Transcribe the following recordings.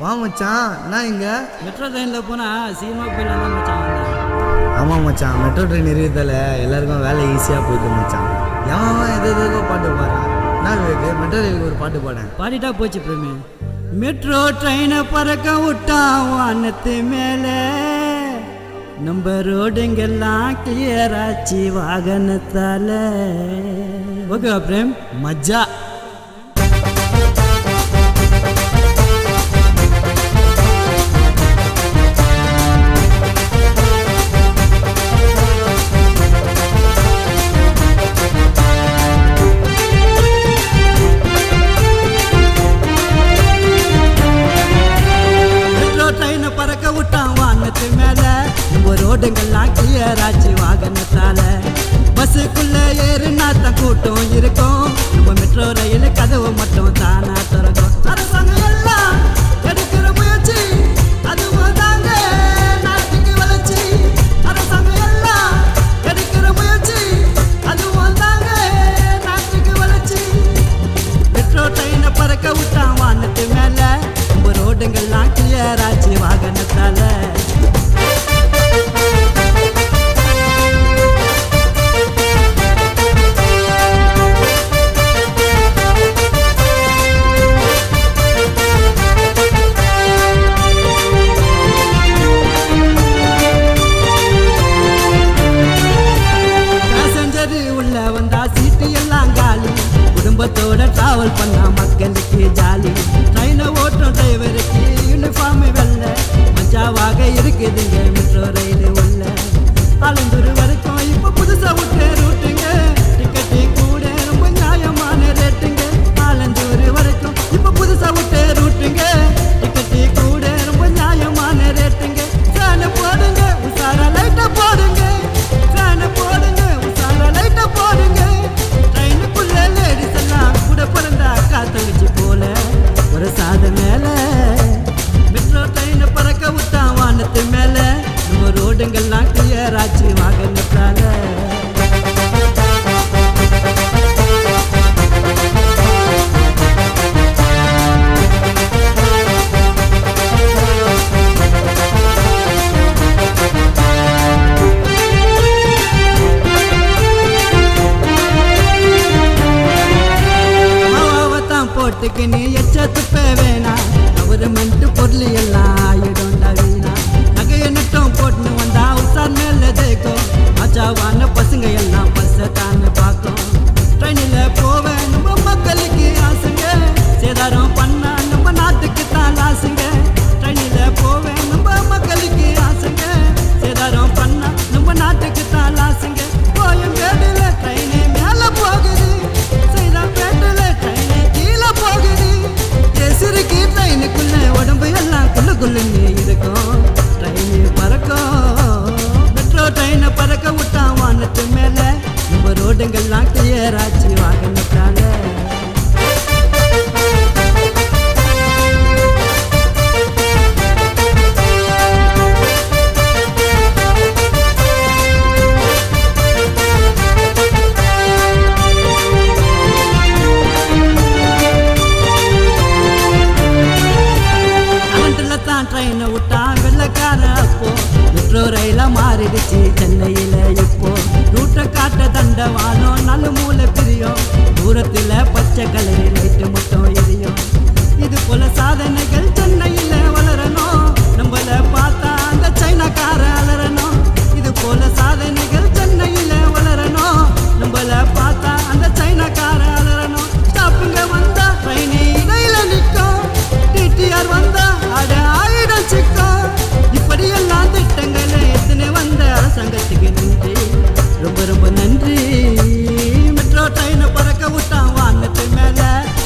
வா மச்சான், நான் இங்க மெட்ரோ ட்ரெயினில் போனால் சீக்கிரமாக போயிடலாம் தான் மச்சான் வந்தேன். ஆமாம் மச்சான், மெட்ரோ ட்ரெயின் இருக்கிறதால எல்லாருக்கும் வேலை ஈஸியாக போயிட்டு மச்சான். எவன் எதோ பாட்டு பாடுறான். நான் மெட்ரோ ரயிலுக்கு ஒரு பாட்டு பாடேன். பாடிட்டா போச்சு பிரேமி. மெட்ரோ ட்ரெயினை பறக்க விட்டான் வானத்து மேலே, நம்ம ரோடுங்கெல்லாம் கிளியர் ஆச்சு வாகனத்தால. ஓகேவா பிரேம்? மஜ்ஜா. பறக்க விட்டான் வானத்து மேல, நம்ம ரோடுங்கெல்லாம் கிளியர் ஆச்சு வாகனத்தால. பஸ்ஸுக்குள்ள ஏறுனா தான் கூட்டம் இருக்கும், நம்ம மெட்ரோ ரயில் கதவு மட்டும் தானா திறக்கும். அரசாங்கம் எல்லாம் எடுக்கிற முயற்சி அதுவும் தாங்க நாட்டுக்கு வளர்ச்சி. அரசாங்கம் எல்லாம் எடுக்கிற முயற்சி அதுவும் தாங்க நாட்டுக்கு வளர்ச்சி. மெட்ரோ ட்ரெயினை பறக்க விட்டான் வானத்து மேல, நம்ம ரோடுங்கெல்லாம் கிளியர் ஆச்சு வாகனத்தால. பேசஞ்சர் உள்ள வந்தா சீட்டு எல்லாம் காலி, குடும்பத்தோட டிராவல் பண்ணா மக்களுக்கு ஜாலி. ட்ரெயினை ஓட்டும் டிரைவருக்கு யூனிஃபார்ம் வெள்ள மஜாவாக இருக்குதுங்க மெட்ரோ ரயில் உள்ள. ஆலந்தூர் வரைக்கும் இப்ப புதுசா விட்டு ரூட்டுங்க, டிக்கெட்டு கூட ரொம்ப நியாயமான ரேட்டுங்க. ஆலந்தூர் வரைக்கும் இப்ப புதுசா விட்டு ரூட்டுங்க, டிக்கெட்டு கூட ரொம்ப நியாயமான ரேட்டுங்க. ஃபேனை போடுங்க உசாரா லைட்டா போடுங்க, ஃபேனை போடுங்க உசாரா லைட்டா போடுங்க. ட்ரெயினுக்குள்ள லேடிஸ் எல்லாம் கூட பிறந்தா காத்தடிச்சு போல ஒரு சாத மேல. மெட்ரோ ட்ரெயினை பறக்க விட்டான் வானத்து மேல, நம்ம ரோடுங்கெல்லாம் கிளியர் ஆச்சு வாகனத்தால. போட்டுக்கு நீ எச்சத்துப்ப வேணா, கவர்மெண்ட் பொருள் எல்லாம் ஆயிடும்டா வீணா. நகைய நட்டம் போட்டுன்னு வந்தா உசார் மேல தேக்கும், மஜாவான பசங்க எல்லாம் பஸ்ஸை தானே பார்க்கும். ட்ரெயினில் போவ நம்ம மக்களுக்கு ஆசைங்க, சேதாரம் பண்ணா நம்ம நாட்டுக்கு தான் லாசுங்க. ட்ரெயினில் போவ நம்ம மக்களுக்கு ஆசைங்க, சேதாரம் பண்ணா நம்ம நாட்டுக்கு தான் லாசுங்க. கோயம்பேடுல ட்ரெயினே மேல போகுது, சைதாப்பேட்டில் ட்ரெயினே கீழே போகுது. எசிறுக்கு ட்ரெயினுக்குள்ள உடம்பு எல்லாம் குள்ளுன்னு இருக்கும், ட்ரெயின் பறக்கும். மெட்ரோ ட்ரெயினை பறக்க விட்டான் வானத்து மேல, நம்ம ரோடுங்கெல்லாம் கிளியர் ஆச்சு வாகனத்தால. ட்ரெயினை விட்டான் வெள்ளக்கார அப்போ, மெட்ரோ ரயிலா மாறிடுச்சு சென்னையில இப்போ. ரூட்டை காட்ட தண்டவாளம் நல்ல மூளை பிரியும், தூரத்துல பச்சை கலரி லைட்டு மட்டும் எரியும். இது போல சாதனைகள் சென்னையில வளரணும், நம்மள பார்த்தா அந்த சைனாக்கார அலறணும். இது போல சாதனைகள் சென்னையில வளரணும், நம்மள பார்த்தா அந்த சைனாக்கார அலறணும். ஸ்டாப்புங்க வந்தா ட்ரெயின் இடையில நிற்கும், டிடிஆர் வந்தா அட ஆயிடம் சிக்கும். இப்படியெல்லாம் திட்டங்களை எத்தனை வந்த அரசாங்கத்துக்கு நன்றி, ரொம்ப ரொம்ப நன்றி. மெட்ரோ ட்ரெயினை பறக்க விட்டான் வானத்து மேல,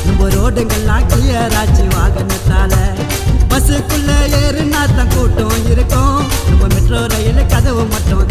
நம்ம ரோடுங்கெல்லாம் கிளியர் ஆச்சு வாகனத்தால. பஸ்ஸுக்குள்ள ஏறுனா தான் கூட்டம் இருக்கும், நம்ம மெட்ரோ ரயில் கதவு மட்டும்